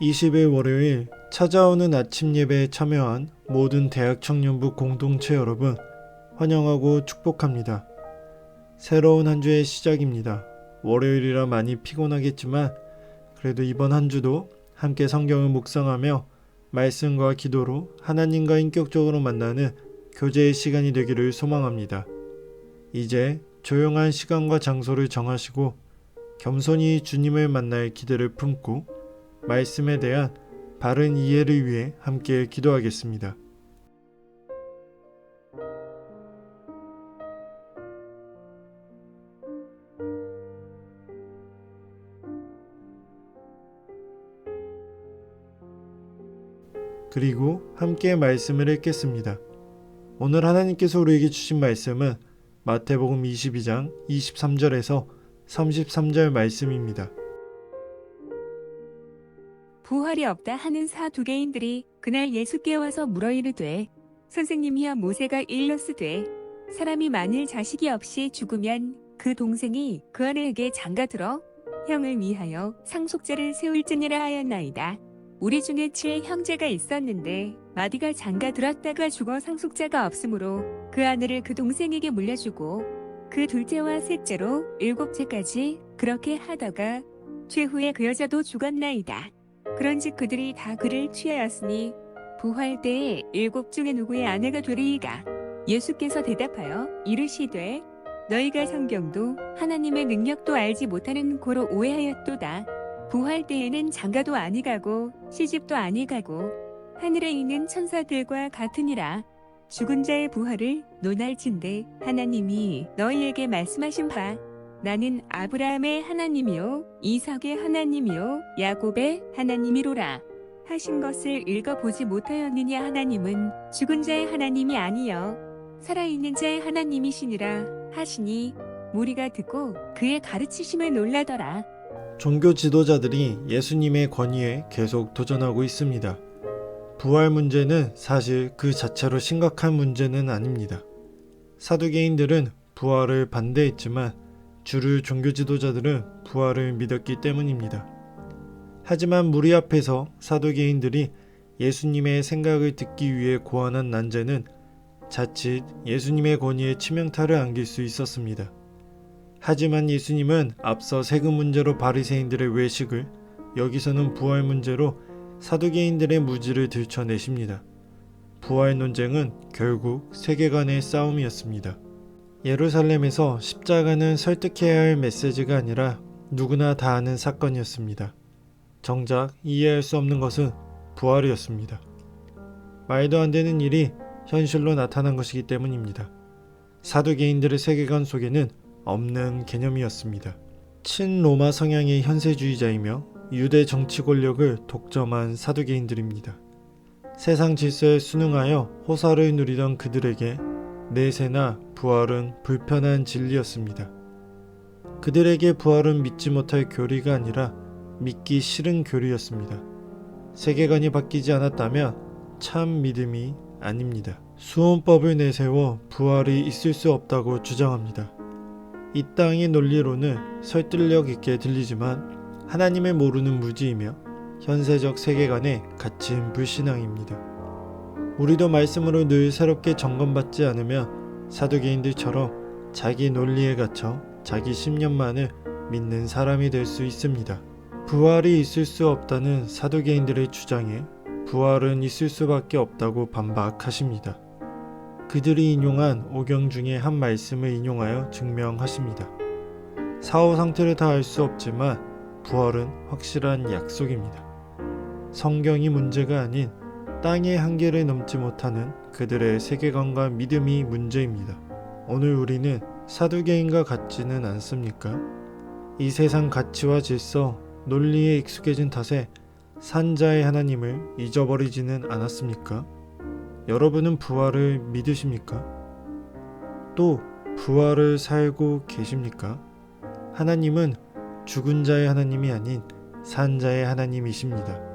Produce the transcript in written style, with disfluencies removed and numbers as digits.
20일 월요일 찾아오는 아침 예배에 참여한 모든 대학 청년부 공동체 여러분, 환영하고 축복합니다. 새로운 한 주의 시작입니다. 월요일이라 많이 피곤하겠지만 그래도 이번 한 주도 함께 성경을 묵상하며 말씀과 기도로 하나님과 인격적으로 만나는 교제의 시간이 되기를 소망합니다. 이제 조용한 시간과 장소를 정하시고 겸손히 주님을 만날 기대를 품고 말씀에 대한 바른 이해를 위해 함께 기도하겠습니다. 그리고 함께 말씀을 읽겠습니다. 오늘 하나님께서 우리에게 주신 말씀은 마태복음 22장 23절에서 33절 말씀입니다. 부활이 없다 하는 사두개인들이 그날 예수께 와서 물어 이르되 선생님이여 모세가 일렀으되 사람이 만일 자식이 없이 죽으면 그 동생이 그 아내에게 장가들어 형을 위하여 상속자를 세울지니라 하였나이다. 우리 중에 7형제가 있었는데 마디가 장가들었다가 죽어 상속자가 없으므로 그 아내를 그 동생에게 물려주고 그 둘째와 셋째로 7채까지 그렇게 하다가 최후에 그 여자도 죽었나이다. 그런즉 그들이 다 그를 취하였으니 부활 때에 7 중에 누구의 아내가 되리이까? 예수께서 대답하여 이르시되 너희가 성경도 하나님의 능력도 알지 못하는 고로 오해하였도다. 부활 때에는 장가도 아니가고 시집도 아니가고 하늘에 있는 천사들과 같으니라. 죽은 자의 부활을 논할진대 하나님이 너희에게 말씀하신 바 나는 아브라함의 하나님이요 이삭의 하나님이요 야곱의 하나님이로라 하신 것을 읽어보지 못하였느냐. 하나님은 죽은 자의 하나님이 아니여 살아있는 자의 하나님이시니라 하시니 무리가 듣고 그의 가르치심을 놀라더라. 종교 지도자들이 예수님의 권위에 계속 도전하고 있습니다. 부활 문제는 사실 그 자체로 심각한 문제는 아닙니다. 사두개인들은 부활을 반대했지만 주류 종교 지도자들은 부활을 믿었기 때문입니다. 하지만 무리 앞에서 사두개인들이 예수님의 생각을 듣기 위해 고안한 난제는 자칫 예수님의 권위에 치명타를 안길 수 있었습니다. 하지만 예수님은 앞서 세금 문제로 바리새인들의 외식을, 여기서는 부활 문제로 사두개인들의 무지를 들춰내십니다. 부활 논쟁은 결국 세계관의 싸움이었습니다. 예루살렘에서 십자가는 설득해야 할 메시지가 아니라 누구나 다 아는 사건이었습니다. 정작 이해할 수 없는 것은 부활이었습니다. 말도 안 되는 일이 현실로 나타난 것이기 때문입니다. 사두개인들의 세계관 속에는 없는 개념이었습니다. 친로마 성향의 현세주의자이며 유대 정치 권력을 독점한 사두개인들입니다. 세상 질서에 순응하여 호사를 누리던 그들에게 내세나 부활은 불편한 진리였습니다. 그들에게 부활은 믿지 못할 교리가 아니라 믿기 싫은 교리였습니다. 세계관이 바뀌지 않았다면 참 믿음이 아닙니다. 수온법을 내세워 부활이 있을 수 없다고 주장합니다. 이 땅의 논리로는 설득력 있게 들리지만 하나님을 모르는 무지이며 현세적 세계관에 갇힌 불신앙입니다. 우리도 말씀으로 늘 새롭게 점검받지 않으면 사두개인들처럼 자기 논리에 갇혀 자기 신념만을 믿는 사람이 될 수 있습니다. 부활이 있을 수 없다는 사두개인들의 주장에 부활은 있을 수밖에 없다고 반박하십니다. 그들이 인용한 오경 중에 한 말씀을 인용하여 증명하십니다. 사후 상태를 다 알 수 없지만 부활은 확실한 약속입니다. 성경이 문제가 아닌 땅의 한계를 넘지 못하는 그들의 세계관과 믿음이 문제입니다. 오늘 우리는 사두개인과 같지는 않습니까? 이 세상 가치와 질서, 논리에 익숙해진 탓에 산자의 하나님을 잊어버리지는 않았습니까? 여러분은 부활을 믿으십니까? 또 부활을 살고 계십니까? 하나님은 죽은 자의 하나님이 아닌 산 자의 하나님이십니다.